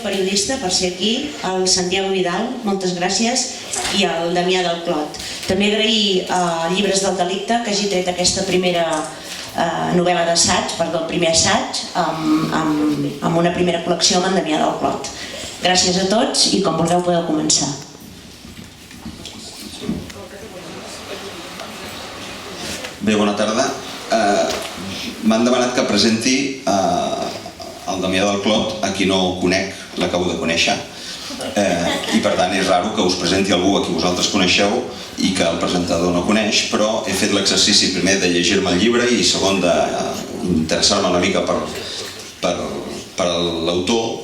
Periodista per ser aquí, el Santiago Vidal, moltes gràcies, i el Damià del Clot. També agrair a Llibres del Delicte que hagi tret aquesta primera novel·la d'assaig, el primer assaig, amb una primera col·lecció amb en Damià del Clot. Gràcies a tots i com vulgueu podeu començar. Bé, bona tarda. M'han demanat que presenti el Damià del Clot, a qui no conec, l'acabo de conèixer, i per tant és raro que us presenti algú a qui vosaltres coneixeu i que el presentador no coneix, però he fet l'exercici primer de llegir-me el llibre i segon d'interessar-me una mica per l'autor.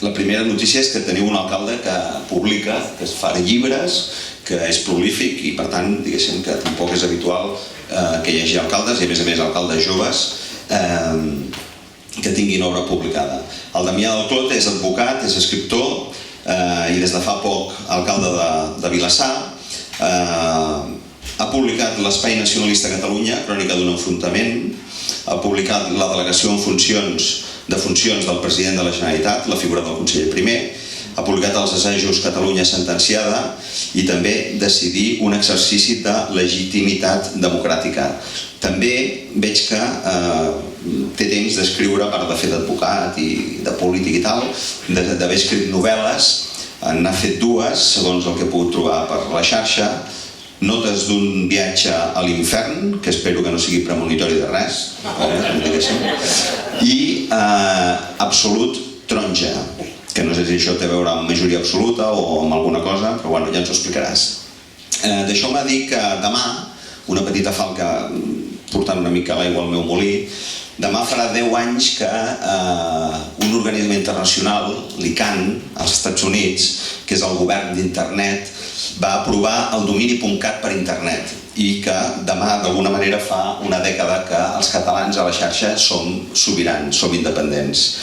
La primera notícia és que teniu un alcalde que publica, que es fa llibres, que és prolífic i per tant diguéssim que tampoc és habitual que hi hagi alcaldes i a més alcaldes joves que tinguin obra publicada. El Damià del Clot és advocat, és escriptor i des de fa poc alcalde de Vilassar. Ha publicat l'Espai Nacionalista a Catalunya, crònica d'un enfrontament. Ha publicat la delegació en funcions del president de la Generalitat, la figura del conseller primer. Ha publicat els assajos Catalunya sentenciada i també decidir un exercici de legitimitat democràtica. També veig que té temps d'escriure, a part de fer d'advocat i de polític i tal, d'haver escrit novel·les. N'ha fet dues, segons el que he pogut trobar per la xarxa. Notes d'un viatge a l'infern, que espero que no sigui premonitori de res, i Absolut taronja, que no sé si això té a veure amb majoria absoluta o amb alguna cosa, però bueno, ja ens ho explicaràs. D'això m'ha dit que demà, una petita falca portant una mica l'aigua al meu molí, demà farà 10 anys que un organisme internacional, l'ICANN, als Estats Units, que és el govern d'internet, va aprovar el domini .cat per internet i que demà d'alguna manera fa una dècada que els catalans a la xarxa som sobirans, som independents.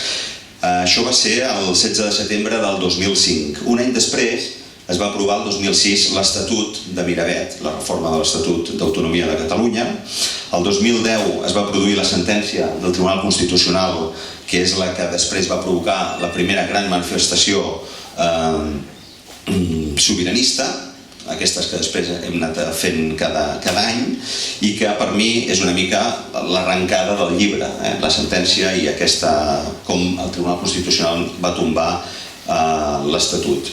Això va ser el 16 de setembre del 2005. Un any després es va aprovar el 2006 l'Estatut de Miravet, la reforma de l'Estatut d'Autonomia de Catalunya. El 2010 es va produir la sentència del Tribunal Constitucional, que és la que després va provocar la primera gran manifestació sobiranista, aquestes que després hem anat fent cada any, i que per mi és una mica l'arrencada del llibre, la sentència i com el Tribunal Constitucional va tombar l'Estatut.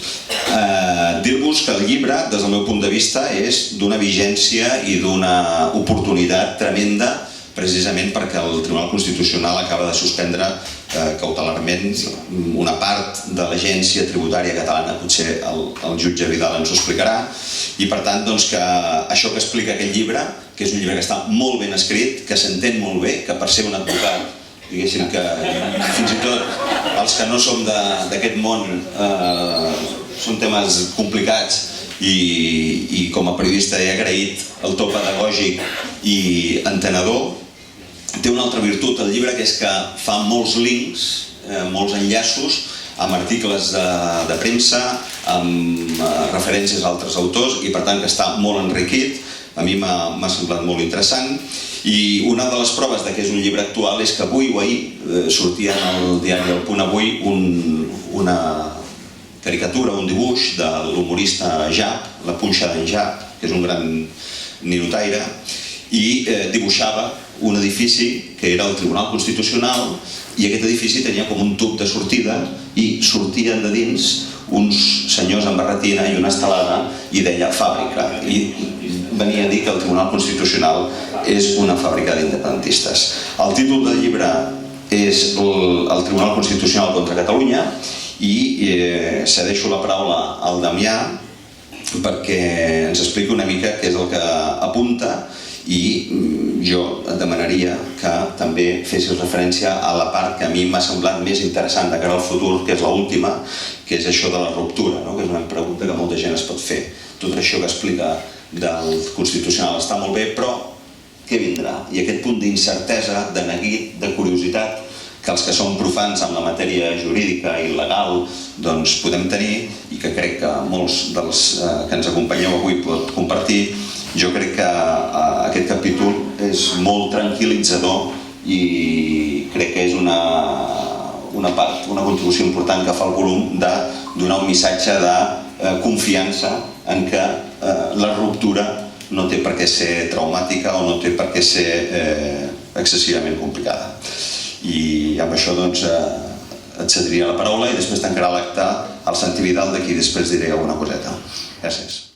Dir-vos que el llibre, des del meu punt de vista, és d'una vigència i d'una oportunitat tremenda, precisament perquè el Tribunal Constitucional acaba de suspendre cautelarment una part de l'agència tributària catalana, potser el jutge Vidal ens ho explicarà, i per tant que això que explica aquest llibre, que és un llibre que està molt ben escrit, que s'entén molt bé, que per ser un advocat, diguéssim que fins i tot els que no som d'aquest món són temes complicats i com a periodista he agraït el to pedagògic i entenedor. Té una altra virtut el llibre, que és que fa molts links, molts enllaços amb articles de premsa, amb referències a altres autors i per tant que està molt enriquit. A mi m'ha semblat molt interessant. I una de les proves que és un llibre actual és que avui o ahir sortia en el diari El Punt Avui una caricatura, un dibuix de l'humorista Jap, la punxa d'en Jap, que és un gran ninotaire, i dibuixava un edifici que era el Tribunal Constitucional i aquest edifici tenia com un tub de sortida i sortien de dins uns senyors amb barretina i una estelada i deia fàbrica, i venia a dir que el Tribunal Constitucional és una fàbrica d'independentistes. El títol del llibre és el Tribunal Constitucional contra Catalunya i cedeixo la paraula al Damià perquè ens expliqui una mica què és el que apunta i jo et demanaria que també fessis referència a la part que a mi m'ha semblat més interessant de cara al futur, que és l'última, que és això de la ruptura, que és una pregunta que molta gent es pot fer. Tot això que explica del Constitucional està molt bé, però què vindrà? I aquest punt d'incertesa, de neguit, de curiositat, que els que som profans en la matèria jurídica i legal doncs podem tenir i que que crec que molts dels que ens acompanyeu avui pot compartir, jo crec que aquest capítol és molt tranquil·litzador i crec que és una contribució important que fa el volum de donar un missatge de confiança en que la ruptura no té per què ser traumàtica o no té per què ser excessivament complicada. I amb això doncs et cediria la paraula i després tancarà l'acte el Santi Vidal, d'aquí després diré alguna coseta. Gràcies.